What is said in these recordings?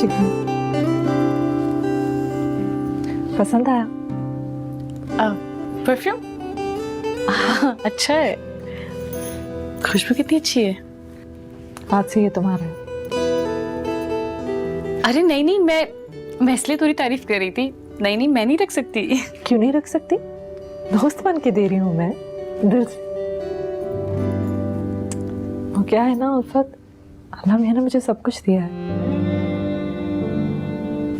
शिकन पसंद आया? परफ्यूम अच्छा है। खुशबू कितनी अच्छी है। आज से ये तुम्हारा है। अरे नहीं नहीं, मैं इसलिए थोड़ी तारीफ कर रही थी। नहीं नहीं, मैं नहीं रख सकती। क्यों नहीं रख सकती? दोस्त बन के दे रही हूँ मैं, दिल से। वो क्या है ना उल्फत, अल्लाह मियां ने मुझे सब कुछ दिया है।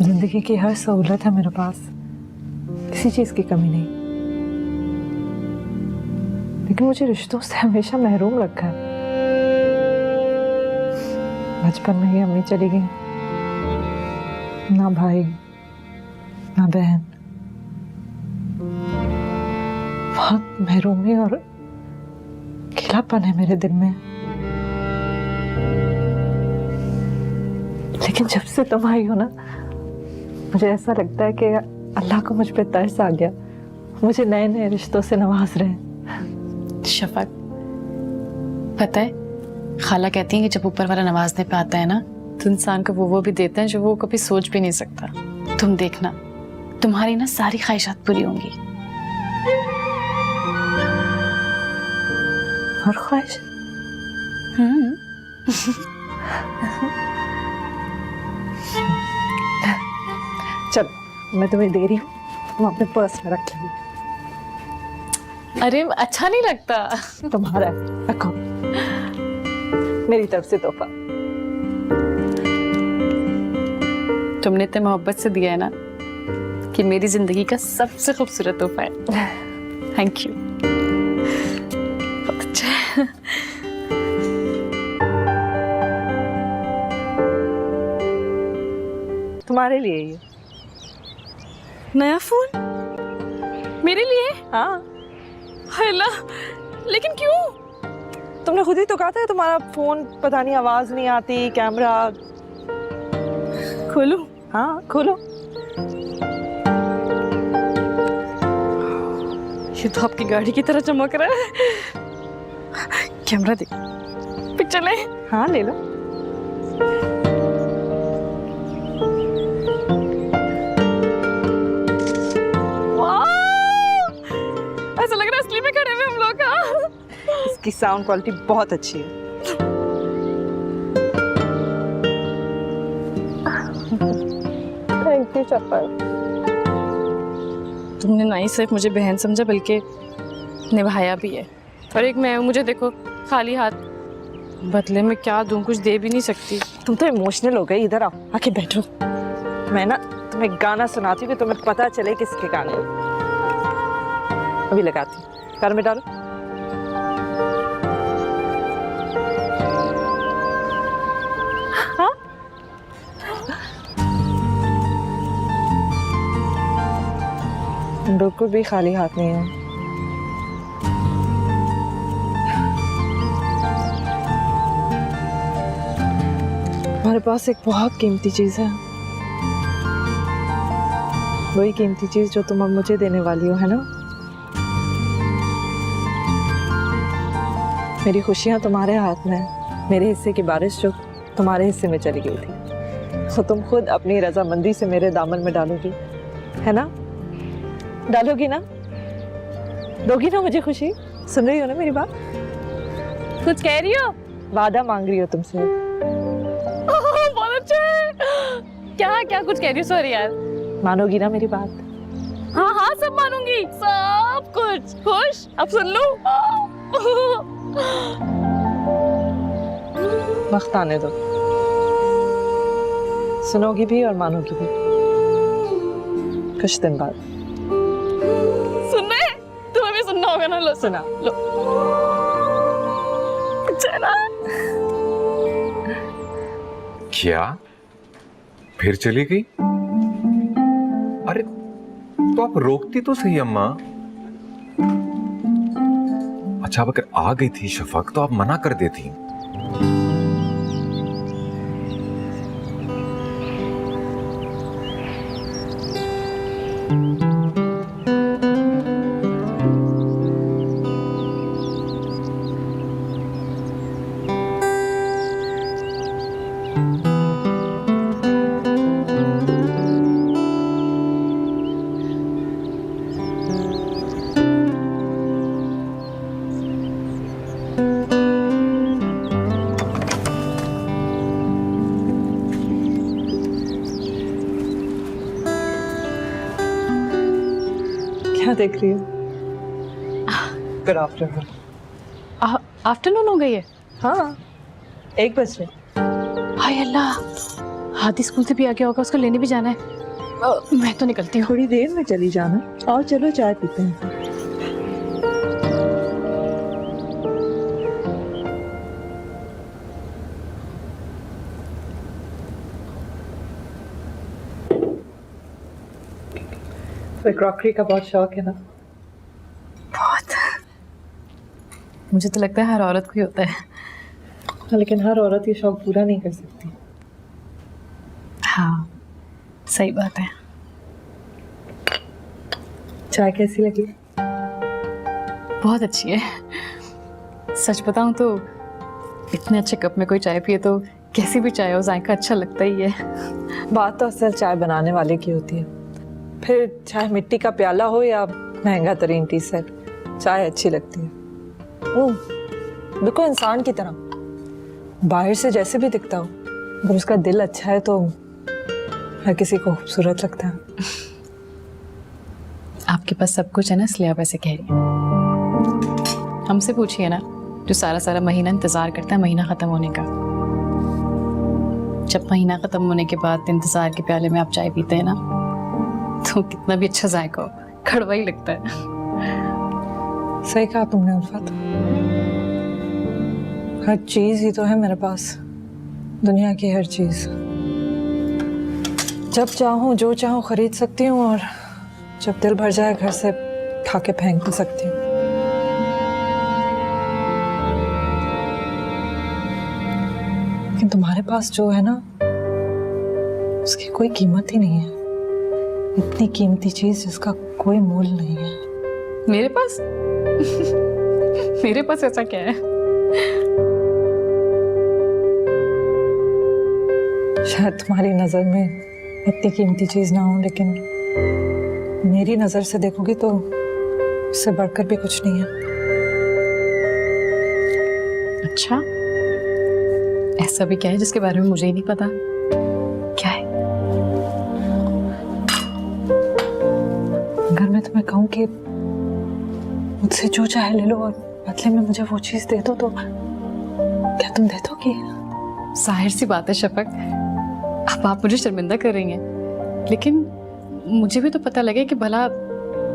जिंदगी की हर सहूलत है मेरे पास, किसी चीज की कमी नहीं। लेकिन मुझे रिश्तों से हमेशा महरूम रखा है। बचपन में ही अम्मी चली गई, ना भाई ना बहन। बहुत महरूमी और अकेलापन है मेरे दिल में। लेकिन जब से तुम आई हो ना, मुझे ऐसा लगता है कि अल्लाह को मुझ पे तरस आ गया, मुझे नए नए रिश्तों से नवाज रहे हैं। शफक, पता है खाला कहती हैं कि जब ऊपर वाला नवाजने पे आता है ना, तो इंसान को वो भी देते हैं जो वो कभी सोच भी नहीं सकता। तुम देखना, तुम्हारी ना सारी ख्वाहिशात पूरी होंगी। और ख्वाहिश? चल, मैं तुम्हें दे रही हूँ, तुम अपने पर्स में रख लेंगे। अरे अच्छा नहीं लगता। तुम्हारा है, रखो, मेरी तरफ से तोहफा। तुमने इतने मोहब्बत से दिया है ना कि मेरी जिंदगी का सबसे खूबसूरत तोहफा है। Thank you. बहुत अच्छा है। तुम्हारे लिए ये नया फोन मेरे लिए? हाँ। हेला, लेकिन क्यों? तुमने खुद ही तो कहा था तुम्हारा फोन पता नहीं आवाज नहीं आती, कैमरा। खोलूं? हाँ खोलो। ये तो आपकी गाड़ी की तरह चमक रहा है। कैमरा दे, पिक्चर ले। हाँ ले लो। ऐसा लग रहा है असली में खड़े हुए हम लोग का। इसकी साउंड क्वालिटी बहुत अच्छी है। थैंक यू चप्पल। तुमने ना ही सिर्फ मुझे बहन समझा बल्कि निभाया भी है। और एक मैं, मुझे देखो खाली हाथ, बदले में क्या दूं? कुछ दे भी नहीं सकती। तुम तो इमोशनल हो गई। इधर आओ, आके बैठो। मैं ना तुम्हें गाना सुनाती हूँ कि तुम्हें पता चले किसके गाने। अभी लगाती हूँ, कार में डालो। हाँ? बिल्कुल भी खाली हाथ नहीं है। हमारे पास एक बहुत कीमती चीज है, वही कीमती चीज जो तुम अब मुझे देने वाली हो, है ना? मेरी खुशियां तुम्हारे हाथ में है, मेरे हिस्से की बारिश जो तुम्हारे हिस्से में चली गई थी, तो तुम खुद अपनी रजामंदी से मेरे दामन में डालोगी, है ना? डालोगी ना? दोगी ना मुझे खुशी? सुन रही हो ना मेरी बात? कुछ कह रही हो? वादा मांग रही हो तुमसे। बहुत अच्छा है। क्या क्या कुछ कह रही हो? सॉरी यार। मानोगी ना मेरी बात? हाँ हाँ, सब मानूंगी, सब कुछ। खुश? अब सुन लो। वक्त आने दो, सुनोगी भी और मानोगी भी, कुछ दिन बाद। सुन रहे? तुम्हें भी सुनना होगा ना। लो सुना लो। चला। क्या फिर चली गई? अरे तो आप रोकती तो सही अम्मा। अच्छा, अगर आ गई थी शफक तो आप मना कर देती। देख रही हो? Good afternoon. आफ्टरनून हो गई है? हाँ, 1 बज रहे। हाय अल्लाह, हादी स्कूल से भी आ गया होगा, उसको लेने भी जाना है। मैं तो निकलती हूँ। थोड़ी देर में चली जाना। और चलो चाय पीते हैं। तो क्रॉकरी का बहुत शौक है ना? बहुत। मुझे तो लगता है हर औरत को ही होता है। हाँ, लेकिन हर औरत ये शौक पूरा नहीं कर सकती। हाँ, सही बात है। चाय कैसी लगी? बहुत अच्छी है। सच बताऊं तो इतने अच्छे कप में कोई चाय पिए तो कैसी भी चाय हो, जायका अच्छा लगता ही है। बात तो असल चाय बनाने वाले की होती है। फिर चाहे मिट्टी का प्याला हो या महंगा तरीन टी सेट, चाय अच्छी लगती है। बिल्कुल इंसान की तरह, बाहर से जैसे भी दिखता हो, अगर उसका दिल अच्छा है तो हर किसी को खूबसूरत लगता है। आपके पास सब कुछ है ना, इसलिए आप ऐसे कह रही हैं। हमसे पूछिए ना, जो सारा सारा महीना इंतजार करता है महीना खत्म होने का। जब महीना खत्म होने के बाद इंतजार के प्याले में आप चाय पीते हैं ना, तो कितना भी अच्छा जायका हो, कड़वा ही लगता है। सही कहा तुमने उल्फत। हर चीज ही तो है मेरे पास, दुनिया की हर चीज। जब चाहूँ जो चाहूँ खरीद सकती हूँ, और जब दिल भर जाए घर से उठा के फेंक भी सकती हूँ। लेकिन तुम्हारे पास जो है ना, उसकी कोई कीमत ही नहीं है। इतनी कीमती चीज जिसका कोई मोल नहीं है। मेरे पास मेरे पास ऐसा क्या है? शायद तुम्हारी नजर में इतनी कीमती चीज ना हो, लेकिन मेरी नजर से देखोगी तो उससे बढ़कर भी कुछ नहीं है। अच्छा, ऐसा भी क्या है जिसके बारे में मुझे ही नहीं पता? क्या है? अगर मैं तुम्हें कहूँ कि मुझसे जो चाहे ले लो और बदले में मुझे वो चीज दे दो, तो क्या तुम दे दोगी? जाहिर सी बात है शफक, अब आप मुझे शर्मिंदा कर रही हैं, लेकिन मुझे भी तो पता लगे कि भला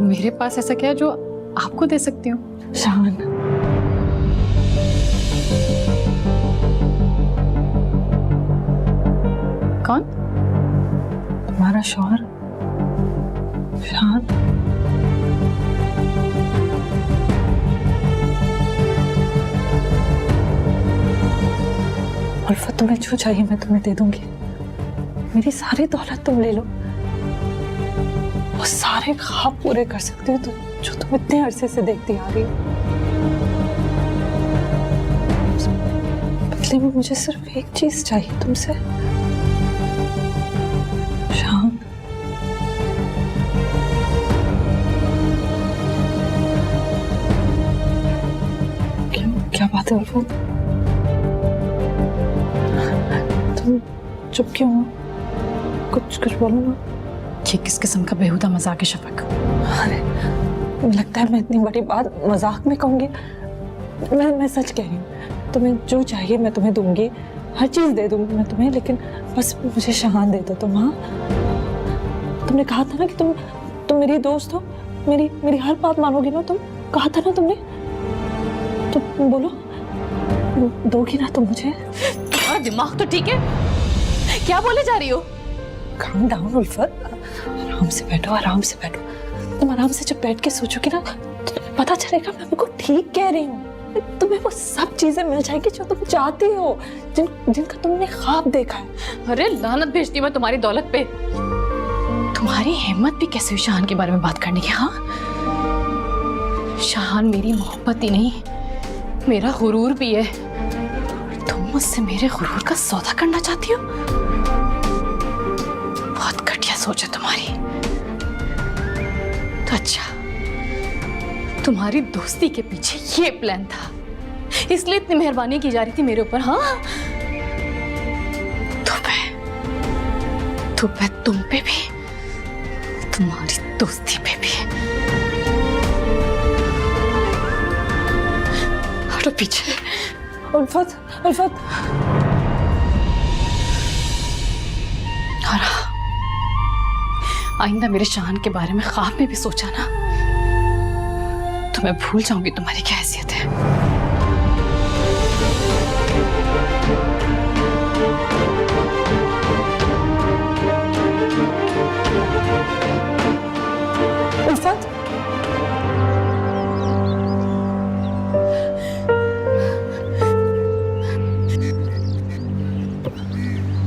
मेरे पास ऐसा क्या है जो आपको दे सकती हूँ। शान, कौन? तुम्हारा शौहर शान। उल्फत, तुम्हें जो चाहिए मैं तुम्हें दे दूंगी। मेरी सारी दौलत तुम ले लो, वो सारे ख्वाब पूरे कर सकती हो तो जो तुम इतने अरसे से देखती आ रही हो। बदले में मुझे सिर्फ एक चीज चाहिए तुमसे, शान। क्या बात है उल्फत? तुम चुप क्यों हो? कुछ बोलो ना। ये किस किस्म का बेहुदा मजाक है शफक? अरे, लगता है मैं इतनी बड़ी बात मजाक में कहूंगी। मैं सच कह रही हूँ। तुम्हें जो चाहिए मैं तुम्हें दूंगी, हर चीज दे दूंगी मैं तुम्हें, लेकिन बस मुझे शान दे दो तुम। हाँ, तुमने कहा था ना कि तुम मेरी दोस्त हो, मेरी हर बात मानोगी ना तुम? कहा था ना तुमने? तो बोलो, दोगी ना तुम मुझे? तुम्हारा दिमाग तो ठीक है? क्या बोले जा रही हो? काम डाउन उल्फत, आराम से बैठो, आराम से बैठो। तुम आराम से जब बैठ के सोचोगी ना, तो तुम्हें पता चलेगा मैं बिल्कुल ठीक कह रही हूँ। तुम्हें वो सब चीजें मिल जाएगी जो तुम चाहती हो, जिनका तुमने ख्वाब देखा है। अरे लानत भेजती मैं तुम्हारी दौलत पे। तुम्हारी हिम्मत भी कैसे हुई शान के बारे में बात करने की? हाँ, शान मेरी मोहब्बत ही नहीं, मेरा गुरूर भी है। तुम मुझसे मेरे गुरूर का सौदा करना चाहती हो? बहुत घटिया सोच है तुम्हारी। तो अच्छा, तुम्हारी दोस्ती के पीछे ये प्लान था, इसलिए इतनी मेहरबानी की जा रही थी मेरे ऊपर? हाँ, तो मैं तुम पे भी, तुम्हारी दोस्ती पे भी। पीछे। उल्फत, उल्फत। और हाँ, आइंदा मेरे शान के बारे में ख्वाब में भी सोचा ना तो मैं भूल जाऊंगी तुम्हारी क्या हैसियत है। उल्फत,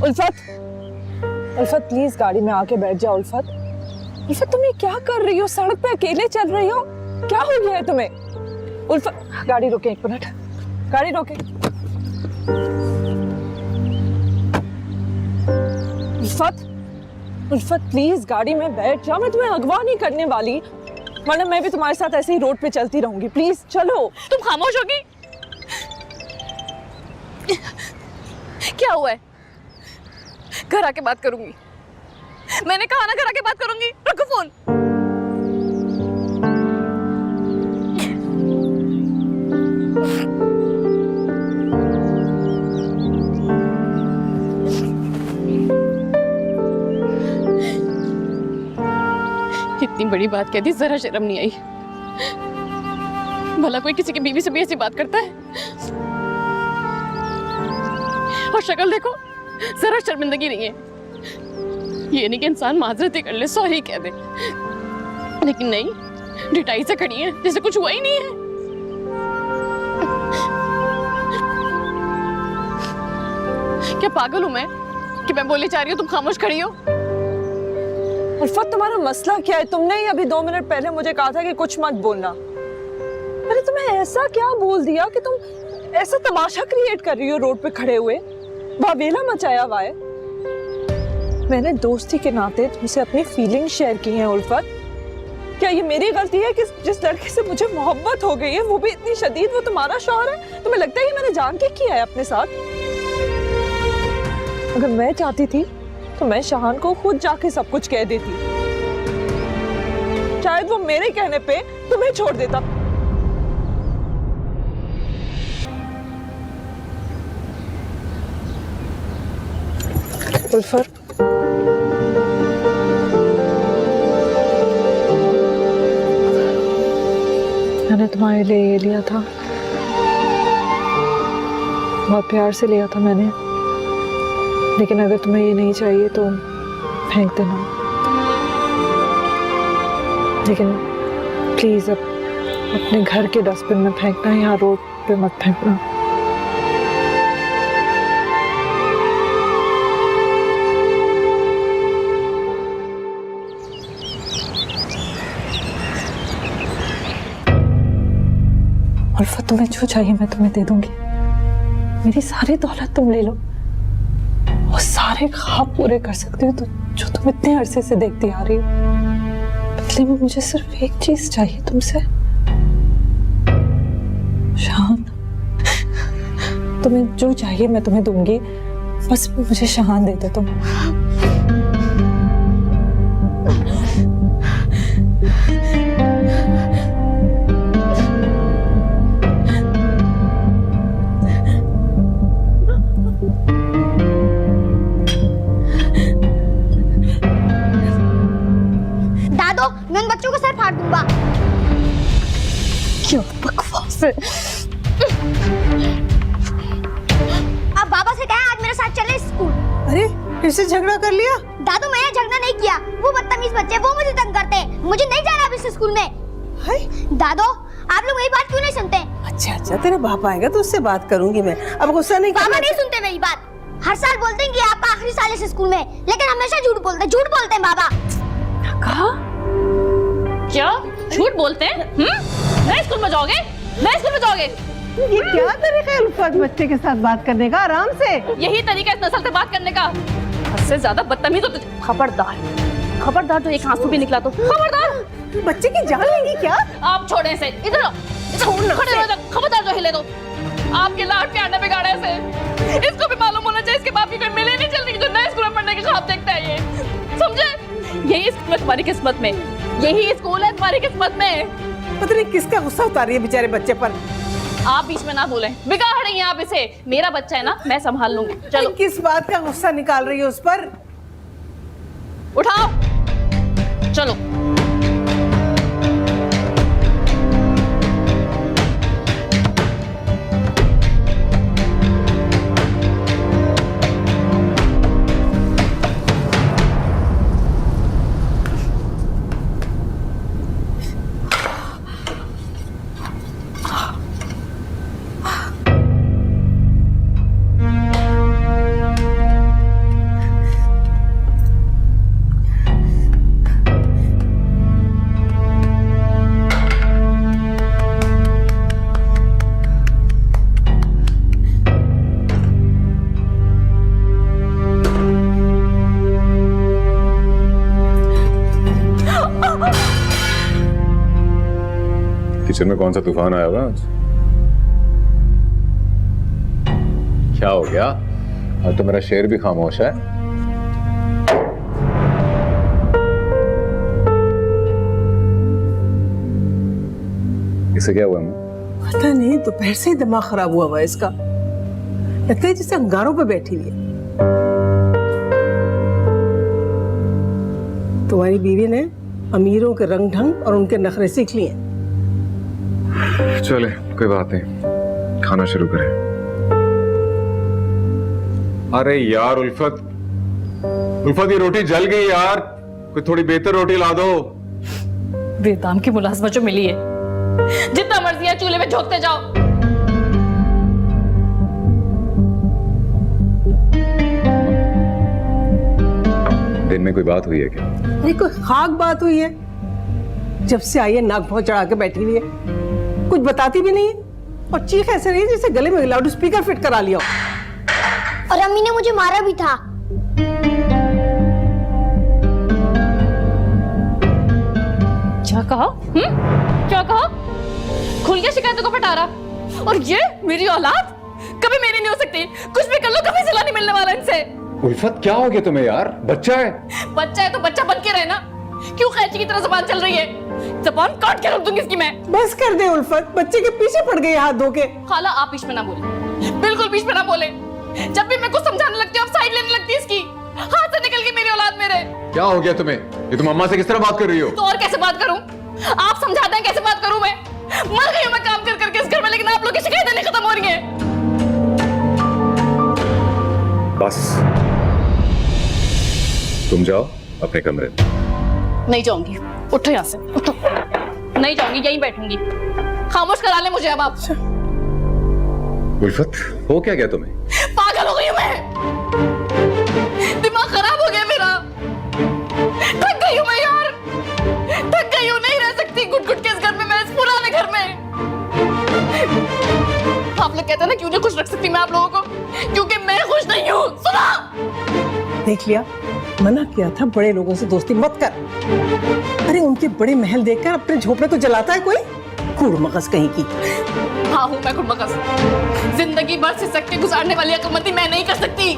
उल्फत, उल्फत प्लीज गाड़ी में आके बैठ जाओ। उल्फत, उल्फत तुम ये क्या कर रही हो? सड़क पे अकेले चल रही हो? क्या हो गया है तुम्हें? उल्फत गाड़ी रोके, 1 मिनट, गाड़ी रोके। उल्फत, उल्फत प्लीज गाड़ी में बैठ जाओ। मैं तुम्हें अगवा नहीं करने वाली, वरना मैं भी तुम्हारे साथ ऐसे ही रोड पे चलती रहूंगी। प्लीज चलो। तुम खामोश होगी? क्या हुआ है? घर आके बात करूंगी। मैंने कहा ना घर आके बात करूंगी। रखो फोन। इतनी बड़ी बात कह दी, जरा शर्म नहीं आई? भला कोई किसी की बीवी से भी ऐसी बात करता है? और शक्ल देखो, जरा शर्मिंदगी नहीं है। ये नहीं कि इंसान माजरत ही कर ले, सॉरी कह दे, लेकिन नहीं, डिटाई से खड़ी है जैसे कुछ हुआ ही नहीं है। क्या पागल हूं मैं कि मैं बोली जा रही हूं, तुम खामोश खड़ी हो? उल्फत तुम्हारा मसला क्या है? तुमने ही अभी 2 मिनट पहले मुझे कहा था कि कुछ मत बोलना। मैंने तुम्हें ऐसा क्या बोल दिया कि तुम ऐसा तमाशा क्रिएट कर रही हो रोड पे खड़े हुए? बावेला मचाया हुआ है। मैंने दोस्ती के नाते तुमसे अपनी फीलिंग शेयर की हैं। उल्फत, क्या ये मेरी गलती है कि जिस लड़के से मुझे मोहब्बत हो गई है वो भी इतनी शदीद, वो तुम्हारा शौहर है? तुम्हें लगता है कि मैंने जान के किया है अपने साथ? अगर मैं चाहती थी तो मैं शाहान को खुद जाके सब कुछ कह देती, शायद वो मेरे कहने पे तुम्हें छोड़ देता। उल्फत, मैंने तुम्हारे लिए ये लिया था, बहुत प्यार से लिया था मैंने, लेकिन अगर तुम्हें ये नहीं चाहिए तो फेंक देना। लेकिन प्लीज अब अपने घर के डस्टबिन में फेंकना, यहाँ रोड पे मत फेंकना। उल्फत, तुम्हें जो चाहिए मैं तुम्हें दे दूंगी। मेरी सारी दौलत तुम ले लो, वो सारे ख्वाब पूरे कर सकती हो तो जो तुम इतने अरसे से देखती आ रही हो। बदले में मुझे सिर्फ एक चीज चाहिए तुमसे, शान। तुम्हें जो चाहिए मैं तुम्हें दूंगी, बस मुझे शान दे दो तुम। मैं उन बच्चों को सर फाड़ दूंगा। क्या बकवास है। अब बाबा से कहें आज मेरे साथ चले स्कूल। अरे फिर से झगड़ा कर लिया? दादू मैंने झगड़ा नहीं किया, वो बदतमीज बच्चे वो मुझे तंग करते हैं। मुझे नहीं जाना अब इस स्कूल में। हाय दादो, आप लोग मेरी बात क्यों नहीं सुनते? अच्छा अच्छा, तेरा बाप आएगा तो उससे बात करूंगी मैं, अब गुस्सा नहीं पापा करना। नहीं सुनते मेरी बात। हर साल बोलते हैं कि आपका आखिरी साल है इस स्कूल में, लेकिन हमेशा झूठ बोलते हैं बाबा। कहा? क्या झूठ बोलते हैं? नए स्कूल में जाओगे? नए स्कूल में जाओगे? ये क्या तरीका है उल्फत बच्चे के साथ बात करने का? आराम से। यही तरीका है इस नस्ल से बात करने का। हद से ज्यादा बदतमीज हो तुझ। खबरदार, खबरदार, जो एक आंसू भी निकला तो खबरदार। बच्चे की जान लेंगी क्या? आप छोड़े इसे, इधर आओ, खड़े हो जाओ, खबरदार जो हिले दो। आपके लाड प्यार ने बिगाड़ा इसे। इसको भी मालूम होना चाहिए इसके बाप की कोई मिले नहीं चलती जो नए स्कूल में पढ़ने के ख्वाब देखता है। ये समझे? यही स्कूल है तुम्हारी किस्मत में, यही स्कूल है तुम्हारी किस्मत में। पता नहीं किसका गुस्सा उतार रही है बेचारे बच्चे पर। आप बीच में ना बोले, बिगाड़ रही हैं आप इसे। मेरा बच्चा है ना, मैं संभाल लूंगी। चलो किस बात का गुस्सा निकाल रही है उस पर? उठाओ, चलो। किचन में कौन सा तूफान आया हुआ आज? क्या हो गया? अब तो मेरा शेर भी खामोश है। इसे क्या हुआ? पता नहीं, दोपहर से ही दिमाग खराब हुआ है इसका। लगता है जैसे अंगारों पे बैठी हुई है। तुम्हारी बीवी ने अमीरों के रंग ढंग और उनके नखरे सीख लिए। चले, कोई बात नहीं, खाना शुरू करें। अरे यार उल्फत, उल्फत ये रोटी जल गई यार, कोई थोड़ी बेहतर रोटी ला दो। बेदाम की मुलाजमत जो मिली है, जितना मर्जी है चूल्हे में झोंकते जाओ। दिन में कोई बात हुई है क्या? ये कोई खाक बात हुई है? जब से आई है नाक भौं चढ़ा के बैठी हुई है, कुछ बताती भी नहीं है और चीख ऐसे रही है जैसे गले में लाउड स्पीकर फिट करा लिया। और अम्मी ने मुझे मारा भी था। क्या कहा? क्या कहा? खुल के शिकायतों को पटा रहा। और ये मेरी औलाद कभी मेरी नहीं हो सकती। कुछ भी कर लो, कभी सिला नहीं मिलने वाला इनसे। उल्फत क्या हो गया तुम्हें यार? बच्चा है। बच्चा है तो बच्चा बन के रहे ना। क्यों कैची की तरह जुबान चल रही है? जुबान काट के रख दूंगी इसकी मैं। बस कर दे उल्फत, बच्चे के पीछे पड़ गई हाथ धो के। खाला आप बीच में ना बोले, बिल्कुल बीच में ना बोले। जब भी मैं कुछ समझाने लगती हूँ आप साइड लेने लगती है इसकी। हाथ से निकल गई मेरी औलाद मेरे। क्या हो गया तुम्हें? ये तुम अम्मा से किस तरह बात कर रही हो? तो और कैसे बात करूं? आप समझाते हैं, कैसे बात करूं मैं? मर गई हूं मैं काम कर करके इस घर में, लेकिन आप लोग की शिकायतें नहीं खत्म हो रही हैं। बस तुम जाओ अपने कमरे में। नहीं जाऊंगी, उठो यहाँ से, उठो। नहीं जाऊंगी, यहीं बैठूंगी। खामोश करा ले मुझे अब आप। उल्फत हो क्या गया तुम्हें? पागल हो गई हूं मैं, दिमाग खराब हो गया मेरा। थक गई हूं मैं यार, थक गई हूं, नहीं रह सकती घुट घुट के इस घर में, मैं इस पुराने घर में। आप लोग कहते हैं ना क्यों नहीं खुश रख सकती मैं आप लोगों को, क्योंकि मैं खुश नहीं हूं। सुना? देख लिया, मना किया था बड़े लोगों से दोस्ती मत कर। अरे उनके बड़े महल देखकर अपने झोपड़े को जलाता है कोई? कुड़मगस कहीं की। हाँ हूँ मैं कुड़मगस। जिंदगी भर सिसक के गुजारने वाली अकलमंदी मैं नहीं कर सकती।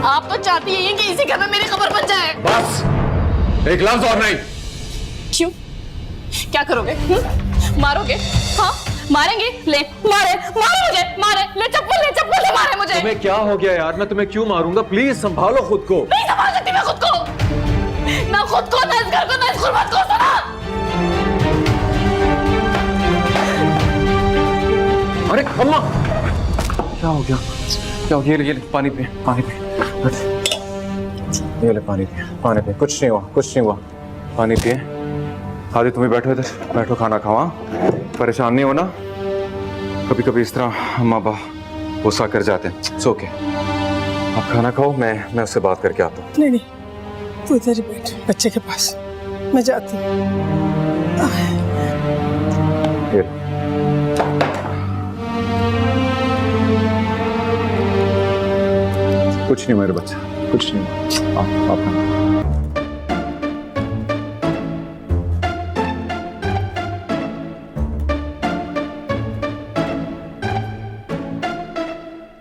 आप तो चाहती हैं कि इसी घर में मेरी खबर बन जाए। बस एक लफ्ज और नहीं। क्यों? क्या करोगे? मारोगे? हाँ मारेंगे, ले मारे, मारे मुझे, मारे, ले चप्पल ले मारे मुझे। तुम्हें क्या हो गया यार? मैं तुम्हें क्यों मारूंगा? प्लीज संभालो खुद को। नहीं संभाल सकती मैं खुद को, ना खुद को, ना इस घर को, ना इस गुर्बत को। सुना? अरे अम्मा क्या हो गया? क्या हो गया? ये ले पानी पे, पानी पे। ये ले पानी पे, पानी पे। कुछ नहीं हुआ, कुछ नहीं हुआ। पानी पिए। आदि तुम्हें बैठो इधर, बैठो खाना खाओ। परेशान नहीं होना, कभी कभी इस तरह अम्मा बा गुस्सा कर जाते हैं। सो के आप खाना खाओ, मैं उससे बात करके आता हूँ। नहीं नहीं, तू इधर ही बैठ बच्चे के पास, मैं जाती हूँ। कुछ नहीं मेरे बच्चा, कुछ नहीं। आप